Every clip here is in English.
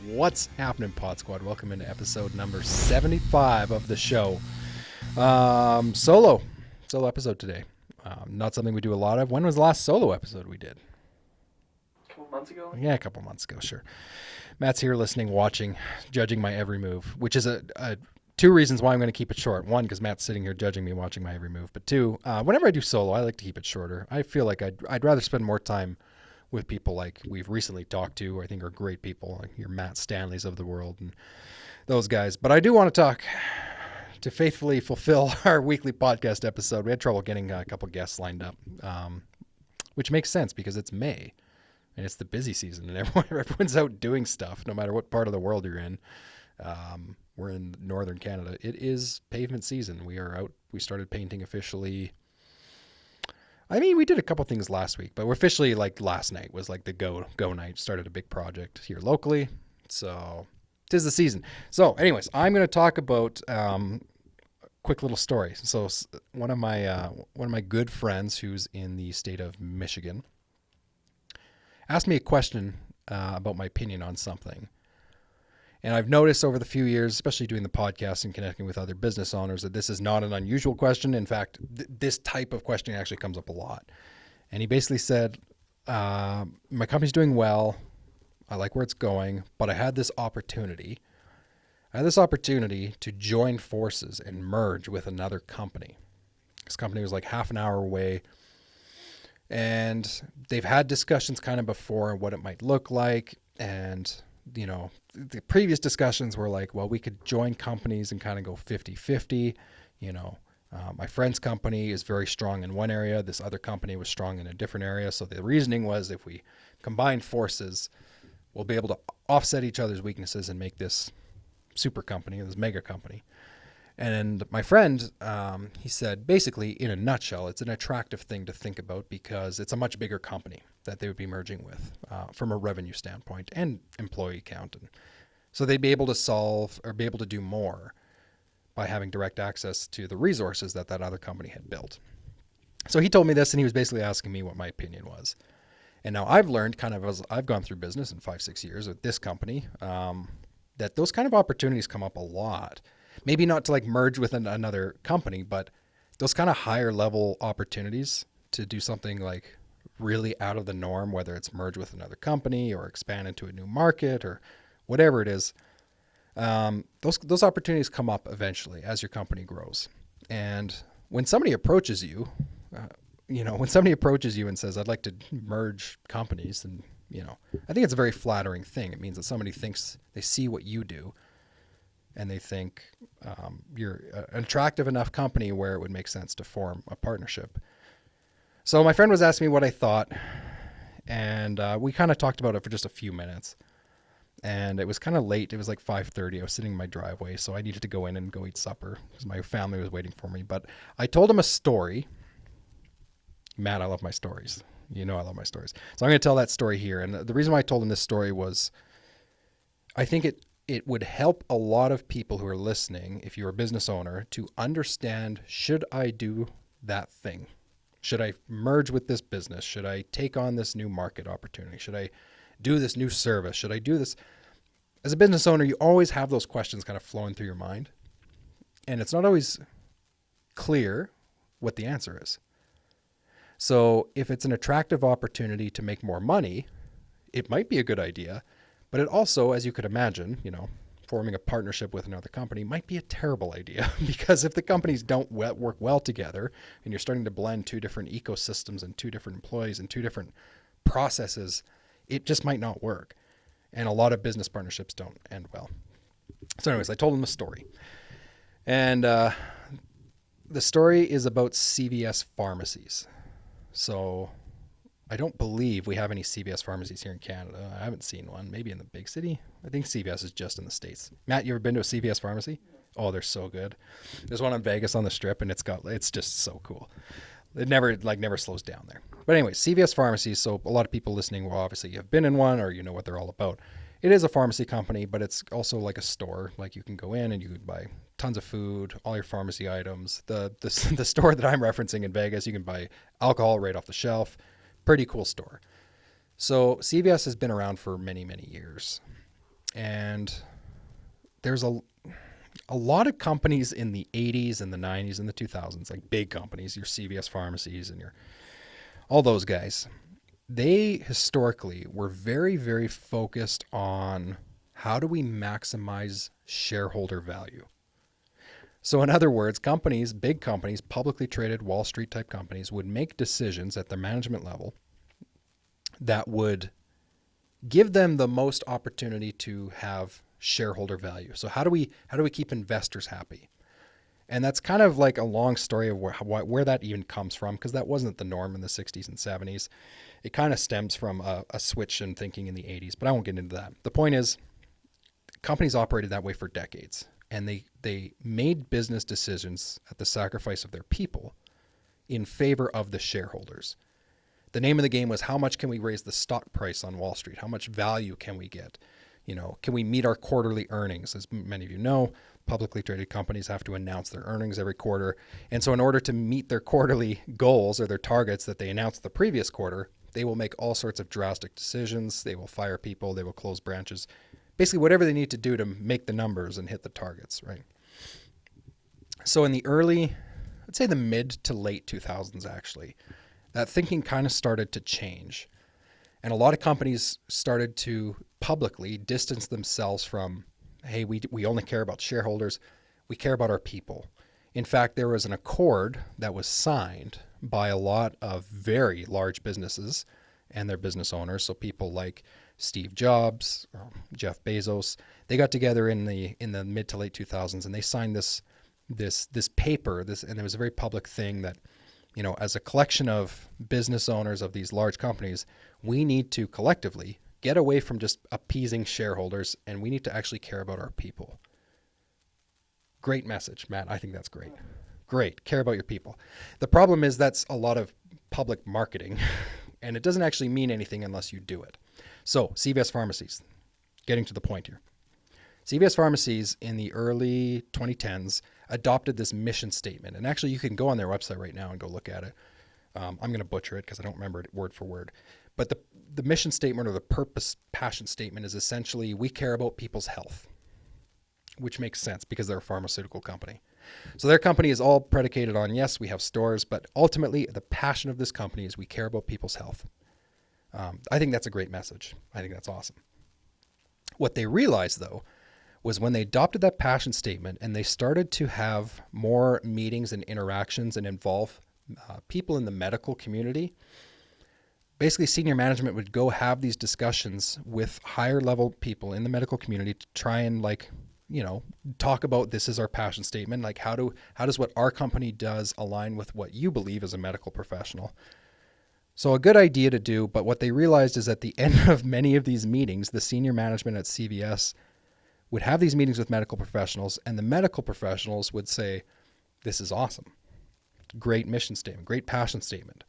What's happening, Pod Squad? Welcome into episode number 75 of the show. Solo episode today. Not something we do a lot of. When was the last solo episode we did? A couple months ago? Yeah, a couple months ago, sure. Matt's here listening, watching, judging my every move, which is two reasons why I'm going to keep it short. One, because Matt's sitting here judging me, watching my every move. But two, whenever I do solo, I like to keep it shorter. I feel like I'd rather spend more time with people like we've recently talked to, who I think are great people, like your Matt Stanleys of the world and those guys. But I do want to talk to faithfully fulfill our weekly podcast episode. We had trouble getting a couple guests lined up, which makes sense because it's May and it's the busy season and everyone's out doing stuff no matter what part of the world you're in. We're in northern Canada. It is pavement season. We are out. We started painting officially. I mean, we did a couple things last week, but we're officially, like, last night was like the go night. Started a big project here locally. So 'tis the season. So anyways, I'm going to talk about a quick little story. So one of my good friends who's in the state of Michigan asked me a question about my opinion on something. And I've noticed over the few years, especially doing the podcast and connecting with other business owners, that this is not an unusual question. In fact, this type of question actually comes up a lot. And he basically said, my company's doing well. I like where it's going, but I had this opportunity. To join forces and merge with another company. This company was like half an hour away. And they've had discussions kind of before on what it might look like. And you know, the previous discussions were like, well, we could join companies and kind of go 50-50. You know, my friend's company is very strong in one area. This other company was strong in a different area. So the reasoning was if we combine forces, we'll be able to offset each other's weaknesses and make this super company, this mega company. And my friend, he said, basically, in a nutshell, it's an attractive thing to think about because it's a much bigger company that they would be merging with from a revenue standpoint and employee count. And so they'd be able to solve or be able to do more by having direct access to the resources that other company had built. So he told me this, and he was basically asking me what my opinion was. And now I've learned kind of as I've gone through business in 5-6 years with this company, that those kind of opportunities come up a lot. Maybe not to like merge with another company, but those kind of higher level opportunities to do something like really out of the norm, whether it's merge with another company or expand into a new market or whatever it is, those opportunities come up eventually as your company grows. And when somebody approaches you, and says, I'd like to merge companies, and, you know, I think it's a very flattering thing. It means that somebody thinks they see what you do and they think you're an attractive enough company where it would make sense to form a partnership. So my friend was asking me what I thought, and we kind of talked about it for just a few minutes. And it was kind of late. It was like 5:30. I was sitting in my driveway, so I needed to go in and go eat supper because my family was waiting for me. But I told him a story. Matt, I love my stories. You know I love my stories. So I'm going to tell that story here. And the reason why I told him this story was I think it would help a lot of people who are listening, if you're a business owner, to understand, should I do that thing? Should I merge with this business? Should I take on this new market opportunity? Should I do this new service? Should I do this? As a business owner, you always have those questions kind of flowing through your mind. And it's not always clear what the answer is. So if it's an attractive opportunity to make more money, it might be a good idea. But it also, as you could imagine, you know, forming a partnership with another company might be a terrible idea because if the companies don't work well together and you're starting to blend two different ecosystems and two different employees and two different processes, it just might not work. And a lot of business partnerships don't end well. So anyways, I told him a story. And the story is about CVS pharmacies. So I don't believe we have any CVS pharmacies here in Canada. I haven't seen one. Maybe in the big city. I think CVS is just in the States. Matt, you ever been to a CVS pharmacy? Oh, they're so good. There's one in Vegas on the Strip, and it's just so cool. It never slows down there. But anyway, CVS pharmacies. So a lot of people listening will obviously have been in one or you know what they're all about. It is a pharmacy company, but it's also like a store. Like you can go in and you can buy tons of food, all your pharmacy items. The store that I'm referencing in Vegas, you can buy alcohol right off the shelf. Pretty cool store. So CVS has been around for many, many years. And there's a lot of companies in the 80s and the 90s and the 2000s, like big companies, your CVS pharmacies and your all those guys. They historically were very, very focused on how do we maximize shareholder value. So, in other words, companies, big companies, publicly traded Wall Street type companies would make decisions at the management level that would give them the most opportunity to have shareholder value. So, how do we keep investors happy? And that's kind of like a long story of where that even comes from, because that wasn't the norm in the 60s and 70s. It kind of stems from a switch in thinking in the 80s, but I won't get into that. The point is, companies operated that way for decades, and they made business decisions at the sacrifice of their people in favor of the shareholders. The name of the game was, how much can we raise the stock price on Wall Street? How much value can we get? Can we meet our quarterly earnings? As many of you know, publicly traded companies have to announce their earnings every quarter. And so in order to meet their quarterly goals or their targets that they announced the previous quarter, they will make all sorts of drastic decisions. They will fire people. They will close branches. Basically, whatever they need to do to make the numbers and hit the targets, right? So in the early, I'd say the mid to late 2000s, actually, that thinking kind of started to change. And a lot of companies started to publicly distance themselves from, hey, we only care about shareholders. We care about our people. In fact, there was an accord that was signed by a lot of very large businesses and their business owners. So people like Steve Jobs, Jeff Bezos, they got together in the mid to late 2000s, and they signed this paper. And it was a very public thing that, as a collection of business owners of these large companies, we need to collectively get away from just appeasing shareholders, and we need to actually care about our people. Great message, Matt. I think that's great. Great. Care about your people. The problem is that's a lot of public marketing, and it doesn't actually mean anything unless you do it. So, CVS Pharmacies, getting to the point here. CVS Pharmacies in the early 2010s adopted this mission statement. And actually, you can go on their website right now and go look at it. I'm going to butcher it because I don't remember it word for word. But the mission statement, or the purpose passion statement, is essentially, we care about people's health, which makes sense because they're a pharmaceutical company. So their company is all predicated on, yes, we have stores, but ultimately the passion of this company is we care about people's health. I think that's a great message. I think that's awesome. What they realized, though, was when they adopted that passion statement and they started to have more meetings and interactions and involve people in the medical community, basically senior management would go have these discussions with higher level people in the medical community to try and talk about, this is our passion statement. Like, how does what our company does align with what you believe as a medical professional? So a good idea to do, but what they realized is at the end of many of these meetings, the senior management at CVS would have these meetings with medical professionals, and the medical professionals would say, this is awesome. Great mission statement, great passion statement.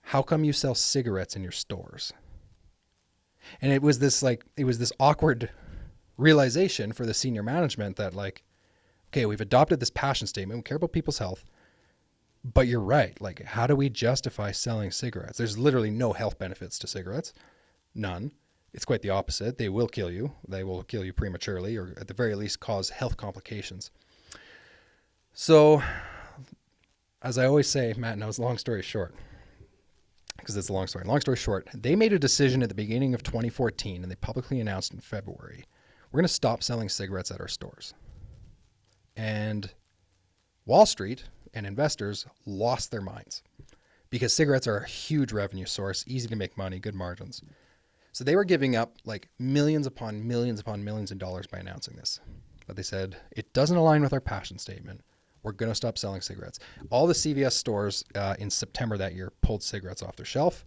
How come you sell cigarettes in your stores? And it was this awkward realization for the senior management that, like, okay, we've adopted this passion statement. We care about people's health, but you're right. Like, how do we justify selling cigarettes? There's literally no health benefits to cigarettes. None. It's quite the opposite. They will kill you. They will kill you prematurely, or at the very least cause health complications. So, as I always say, Matt knows, long story short, because it's a long story. Long story short, they made a decision at the beginning of 2014, and they publicly announced in February, we're going to stop selling cigarettes at our stores. And Wall Street and investors lost their minds because cigarettes are a huge revenue source, easy to make money, good margins. So they were giving up like millions upon millions of dollars by announcing this. But they said, it doesn't align with our passion statement. We're going to stop selling cigarettes. All the CVS stores in September that year pulled cigarettes off their shelf.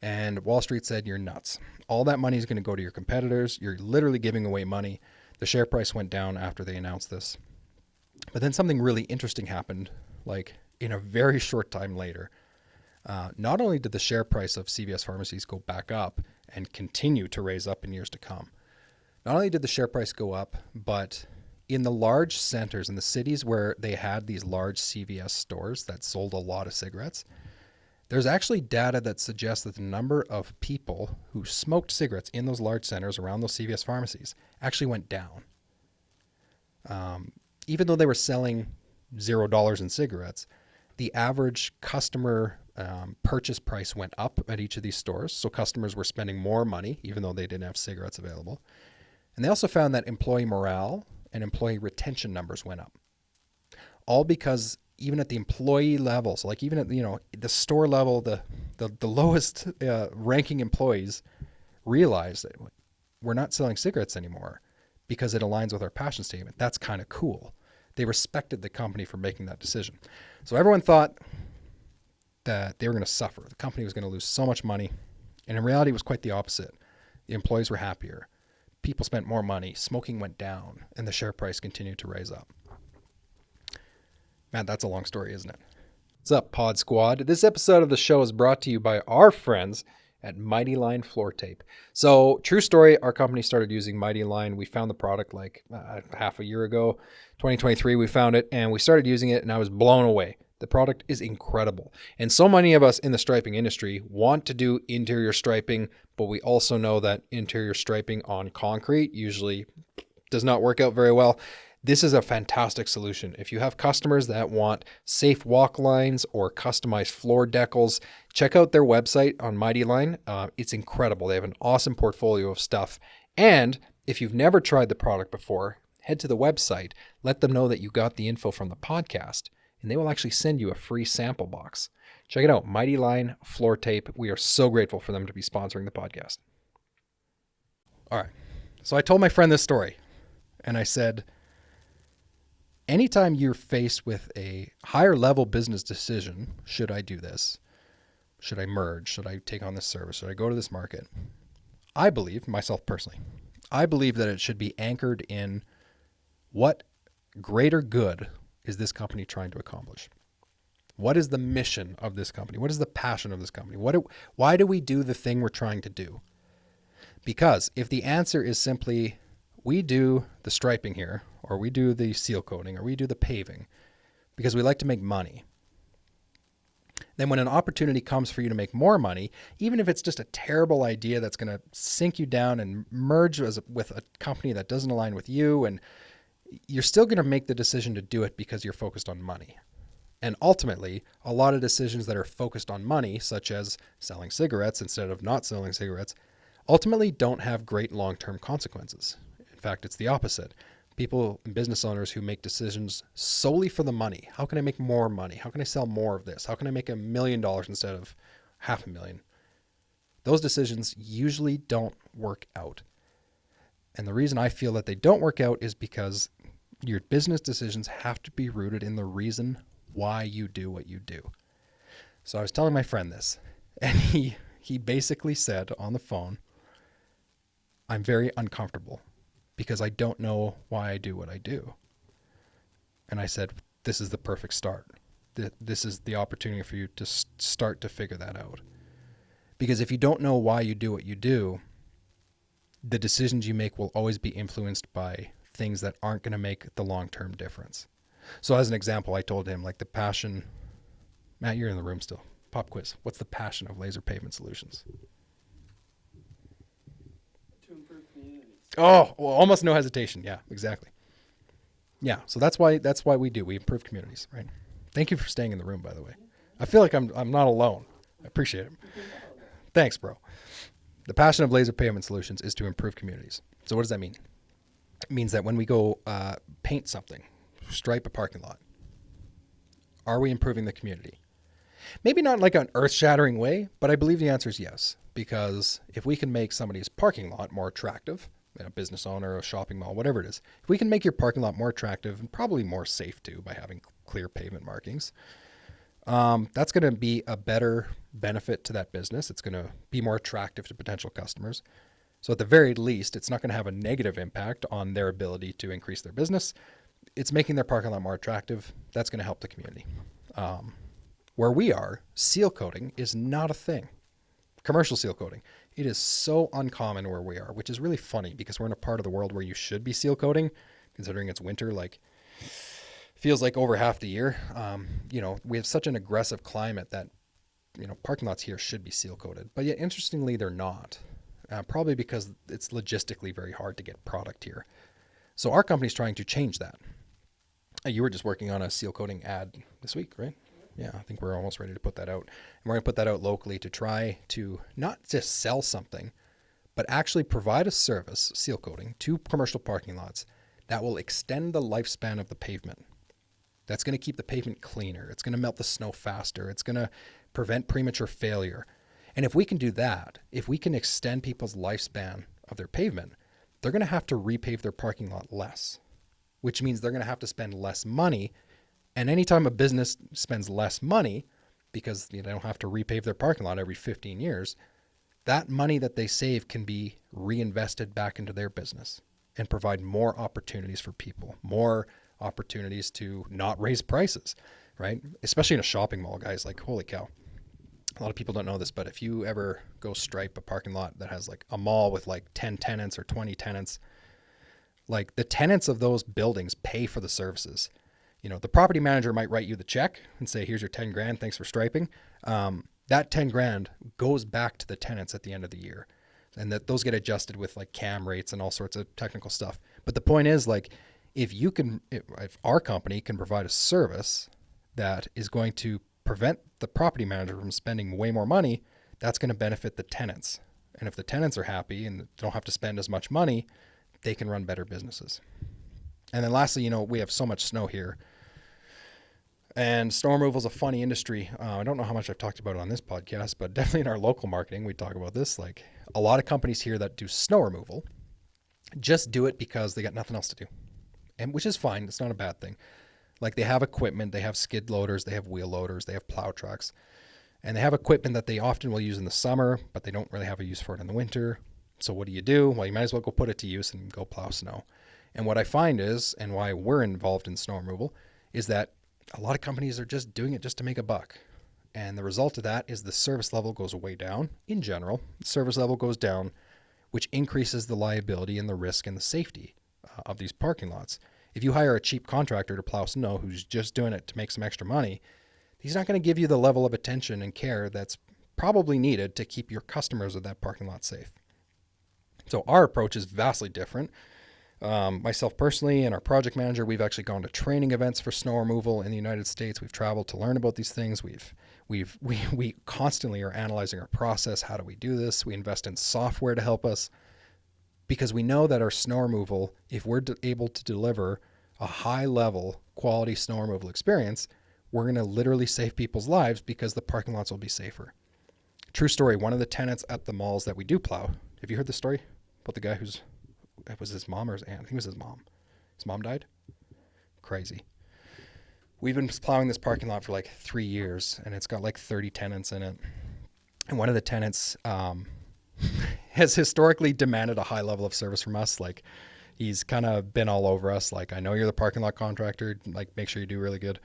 And Wall Street said, you're nuts. All that money is going to go to your competitors. You're literally giving away money. The share price went down after they announced this. But then something really interesting happened, like in a very short time later. Not only did the share price of CVS Pharmacies go back up and continue to raise up in years to come, not only did the share price go up, but in the large centers, in the cities where they had these large CVS stores that sold a lot of cigarettes, There's actually data that suggests that the number of people who smoked cigarettes in those large centers around those CVS pharmacies actually went down. Even though they were selling $0 in cigarettes, the average customer purchase price went up at each of these stores. So customers were spending more money, even though they didn't have cigarettes available. And they also found that employee morale and employee retention numbers went up. All because even at the employee levels, like even at the store level, the lowest ranking employees realized that we're not selling cigarettes anymore because it aligns with our passion statement. That's kind of cool. They respected the company for making that decision. So everyone thought that they were going to suffer. The company was going to lose so much money. And in reality, it was quite the opposite. The employees were happier. People spent more money. Smoking went down, and the share price continued to rise up. Man, that's a long story, isn't it? What's up, Pod Squad? This episode of the show is brought to you by our friends at Mighty Line Floor Tape. So, true story, our company started using Mighty Line. We found the product like half a year ago, 2023, we found it, and we started using it, and I was blown away. The product is incredible. And so many of us in the striping industry want to do interior striping, but we also know that interior striping on concrete usually does not work out very well. This is a fantastic solution. If you have customers that want safe walk lines or customized floor decals, check out their website on Mighty Line. It's incredible. They have an awesome portfolio of stuff. And if you've never tried the product before, head to the website, let them know that you got the info from the podcast, and they will actually send you a free sample box. Check it out, Mighty Line Floor Tape. We are so grateful for them to be sponsoring the podcast. All right. So I told my friend this story, and I said, anytime you're faced with a higher level business decision, should I do this? Should I merge? Should I take on this service? Should I go to this market? I believe, myself personally, I believe that it should be anchored in what greater good is this company trying to accomplish? What is the mission of this company? What is the passion of this company? Why do we do the thing we're trying to do? Because if the answer is simply, we do the striping here, or we do the seal coating, or we do the paving because we like to make money, then when an opportunity comes for you to make more money, even if it's just a terrible idea that's going to sink you down and merge with a company that doesn't align with you, and you're still going to make the decision to do it because you're focused on money. And ultimately, a lot of decisions that are focused on money, such as selling cigarettes instead of not selling cigarettes, ultimately don't have great long-term consequences. In fact, it's the opposite. People and business owners who make decisions solely for the money. How can I make more money? How can I sell more of this? How can I make $1 million instead of $500,000? Those decisions usually don't work out. And the reason I feel that they don't work out is because your business decisions have to be rooted in the reason why you do what you do. So I was telling my friend this, and he basically said on the phone, I'm very uncomfortable because I don't know why I do what I do. And I said, this is the perfect start. This is the opportunity for you to start to figure that out. Because if you don't know why you do what you do, the decisions you make will always be influenced by things that aren't going to make the long-term difference. So as an example, I told him like the passion, Matt, you're in the room still. Pop quiz. What's the passion of Laser Pavement Solutions? To improve communities. Oh, well, almost no hesitation. Yeah, exactly. Yeah, so that's why we do. We improve communities, right? Thank you for staying in the room, by the way. I feel like I'm not alone. I appreciate it. Thanks, bro. The passion of Laser Pavement Solutions is to improve communities. So what does that mean? It means that when we go paint something, stripe a parking lot, are we improving the community? Maybe not like an earth-shattering way, but I believe the answer is yes. Because if we can make somebody's parking lot more attractive, a business owner, a shopping mall, whatever it is, if we can make your parking lot more attractive and probably more safe too by having clear pavement markings, that's going to be a better benefit to that business. It's going to be more attractive to potential customers. So at the very least, it's not going to have a negative impact on their ability to increase their business. It's making their parking lot more attractive. That's going to help the community. Where we are, seal coating is not a thing. Commercial seal coating. It is so uncommon where we are, which is really funny because we're in a part of the world where you should be seal coating, considering it's winter, like feels like over half the year. We have such an aggressive climate that parking lots here should be seal coated, but yet interestingly, they're not. Probably because it's logistically very hard to get product here. So our company's trying to change that. You were just working on a seal coating ad this week, right? Yeah, I think we're almost ready to put that out. And we're going to put that out locally to try to not just sell something, but actually provide a service, seal coating, to commercial parking lots that will extend the lifespan of the pavement. That's going to keep the pavement cleaner. It's going to melt the snow faster. It's going to prevent premature failure. And if we can do that, if we can extend people's lifespan of their pavement, they're going to have to repave their parking lot less, which means they're going to have to spend less money. And anytime a business spends less money because they don't have to repave their parking lot every 15 years, that money that they save can be reinvested back into their business and provide more opportunities for people, more opportunities to not raise prices, right? Especially in a shopping mall, guys, like, holy cow. A lot of people don't know this, but if you ever go stripe a parking lot that has like a mall with like 10 tenants or 20 tenants, like the tenants of those buildings pay for the services. The property manager might write you the check and say, here's your 10 grand. Thanks for striping. That 10 grand goes back to the tenants at the end of the year. And that those get adjusted with like cam rates and all sorts of technical stuff. But the point is, like, if our company can provide a service that is going to prevent the property manager from spending way more money, that's going to benefit the tenants. And if the tenants are happy and don't have to spend as much money, they can run better businesses. And then lastly, we have so much snow here. And snow removal is a funny industry. I don't know how much I've talked about it on this podcast, but definitely in our local marketing, we talk about this. Like, a lot of companies here that do snow removal just do it because they got nothing else to do, and which is fine. It's not a bad thing. Like, they have equipment, they have skid loaders, they have wheel loaders, they have plow trucks, and they have equipment that they often will use in the summer, but they don't really have a use for it in the winter. So what do? Well, you might as well go put it to use and go plow snow. And what I find is, and why we're involved in snow removal, is that a lot of companies are just doing it just to make a buck. And the result of that is the service level goes way down. In general, the service level goes down, which increases the liability and the risk and the safety of these parking lots. If you hire a cheap contractor to plow snow who's just doing it to make some extra money, he's not going to give you the level of attention and care that's probably needed to keep your customers of that parking lot safe. So our approach is vastly different. Myself personally and our project manager, we've actually gone to training events for snow removal in the United States. We've traveled to learn about these things. We constantly are analyzing our process. How do we do this? We invest in software to help us, because we know that our snow removal, if we're able to deliver a high level quality snow removal experience, we're going to literally save people's lives because the parking lots will be safer. True story. One of the tenants at the malls that we do plow, have you heard the story about the guy it was his mom or his aunt? I think it was his mom. His mom died? Crazy. We've been plowing this parking lot for like 3 years, and it's got like 30 tenants in it. And one of the tenants has historically demanded a high level of service from us. Like, he's kind of been all over us. Like, I know you're the parking lot contractor. Like, make sure you do really good.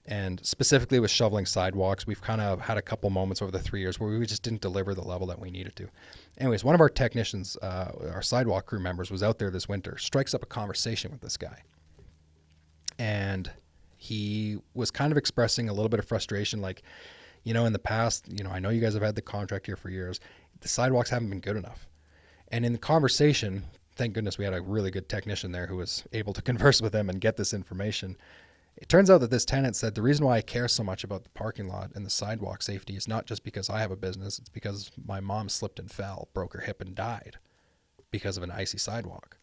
And specifically with shoveling sidewalks, we've kind of had a couple moments over the 3 years where we just didn't deliver the level that we needed to. Anyways, one of our technicians, our sidewalk crew members, was out there this winter, strikes up a conversation with this guy. And he was kind of expressing a little bit of frustration, like, in the past, I know you guys have had the contract here for years. The sidewalks haven't been good enough. And in the conversation, thank goodness we had a really good technician there who was able to converse with him and get this information. It turns out that this tenant said, the reason why I care so much about the parking lot and the sidewalk safety is not just because I have a business. It's because my mom slipped and fell, broke her hip, and died because of an icy sidewalk.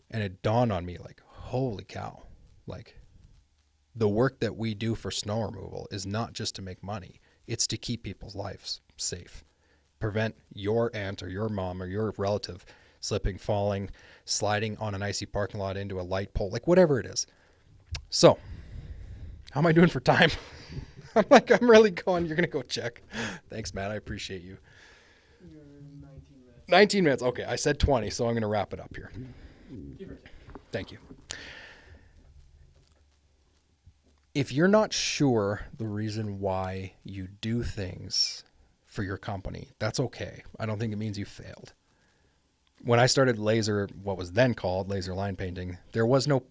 And it dawned on me, like, holy cow. Like, the work that we do for snow removal is not just to make money. It's to keep people's lives safe. Prevent your aunt or your mom or your relative slipping, falling, sliding on an icy parking lot into a light pole, like whatever it is. So, how am I doing for time? I'm really going, you're going to go check. Thanks, Matt. I appreciate you. You're 19 minutes. 19 minutes. Okay, I said 20, so I'm going to wrap it up here. Give or take. Thank you. If you're not sure the reason why you do things for your company, that's okay. I don't think it means you failed. When I started what was then called laser line painting, there was no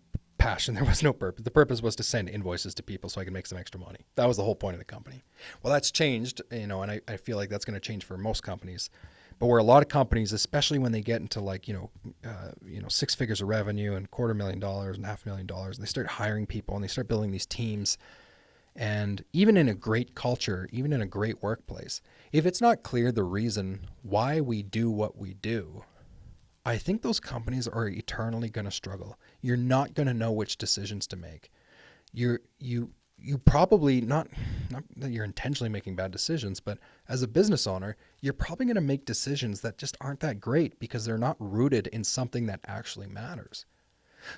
passion. There was no purpose. The purpose was to send invoices to people so I could make some extra money. That was the whole point of the company. Well, that's changed, and I feel like that's going to change for most companies. But where a lot of companies, especially when they get into like, 6 figures of revenue and $250,000 and $500,000, they start hiring people and they start building these teams. And even in a great culture, even in a great workplace, if it's not clear the reason why we do what we do, I think those companies are eternally going to struggle. You're not going to know which decisions to make. You probably not that you're intentionally making bad decisions, but as a business owner, you're probably going to make decisions that just aren't that great because they're not rooted in something that actually matters.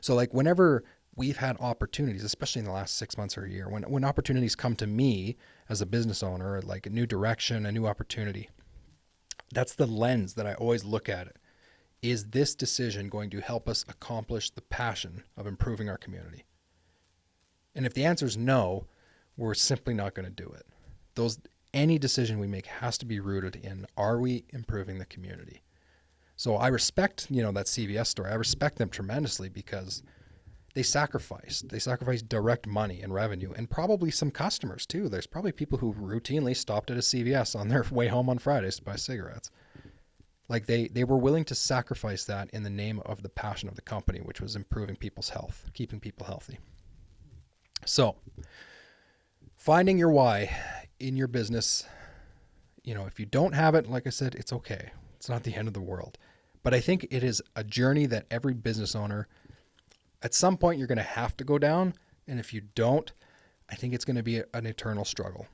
So like whenever we've had opportunities, especially in the last 6 months or a year, when opportunities come to me as a business owner, like a new direction, a new opportunity, that's the lens that I always look at it. Is this decision going to help us accomplish the passion of improving our community? And if the answer is no, we're simply not going to do it. Any decision we make has to be rooted in, are we improving the community? So I respect, that CVS story. I respect them tremendously because they sacrificed direct money and revenue and probably some customers too. There's probably people who routinely stopped at a CVS on their way home on Fridays to buy cigarettes. Like they were willing to sacrifice that in the name of the passion of the company, which was improving people's health, keeping people healthy. So finding your why in your business, if you don't have it, like I said, it's okay. It's not the end of the world. But I think it is a journey that every business owner, at some point, you're going to have to go down. And if you don't, I think it's going to be an eternal struggle.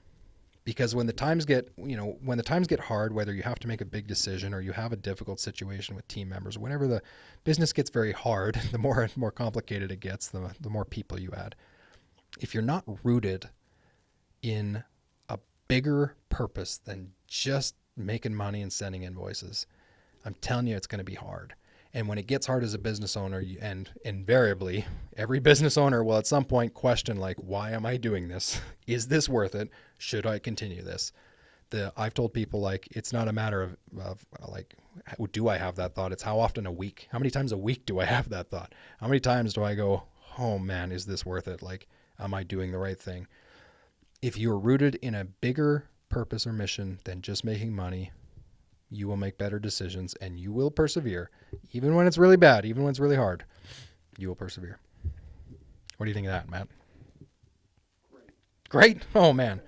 Because when the times get hard, whether you have to make a big decision or you have a difficult situation with team members, whenever the business gets very hard, the more complicated it gets, the more people you add. If you're not rooted in a bigger purpose than just making money and sending invoices, I'm telling you, it's going to be hard. And when it gets hard as a business owner, and invariably every business owner will at some point question, like, why am I doing this? Is this worth it? Should I continue this? I've told people, like, it's not a matter of like, do I have that thought? It's how often a week? How many times a week do I have that thought? How many times do I go, oh man, is this worth it? Like, am I doing the right thing? If you're rooted in a bigger purpose or mission than just making money, you will make better decisions and you will persevere. Even when it's really bad, even when it's really hard, you will persevere. What do you think of that, Matt? Great? Oh, man.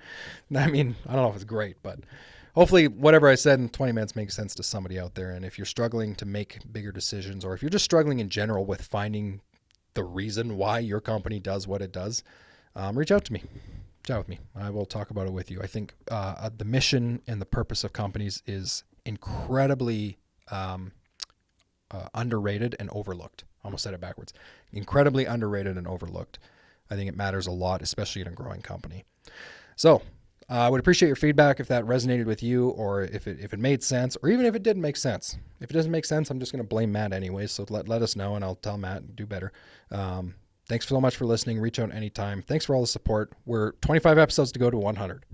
I mean, I don't know if it's great, but hopefully whatever I said in 20 minutes makes sense to somebody out there. And if you're struggling to make bigger decisions, or if you're just struggling in general with finding the reason why your company does what it does, reach out to me. Chat with me. I will talk about it with you. I think the mission and the purpose of companies is incredibly underrated and overlooked. Almost said it backwards. Incredibly underrated and overlooked. I think it matters a lot, especially in a growing company. So I would appreciate your feedback if that resonated with you, or if it made sense, or even if it didn't make sense. If it doesn't make sense, I'm just going to blame Matt anyway. So let us know, and I'll tell Matt do better. Thanks so much for listening. Reach out anytime. Thanks for all the support. We're 25 episodes to go to 100.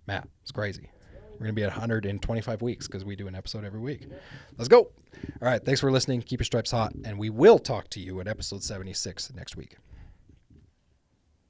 Matt, it's crazy. We're going to be at 100 in 25 weeks because we do an episode every week. Let's go. All right. Thanks for listening. Keep your stripes hot. And we will talk to you at episode 76 next week.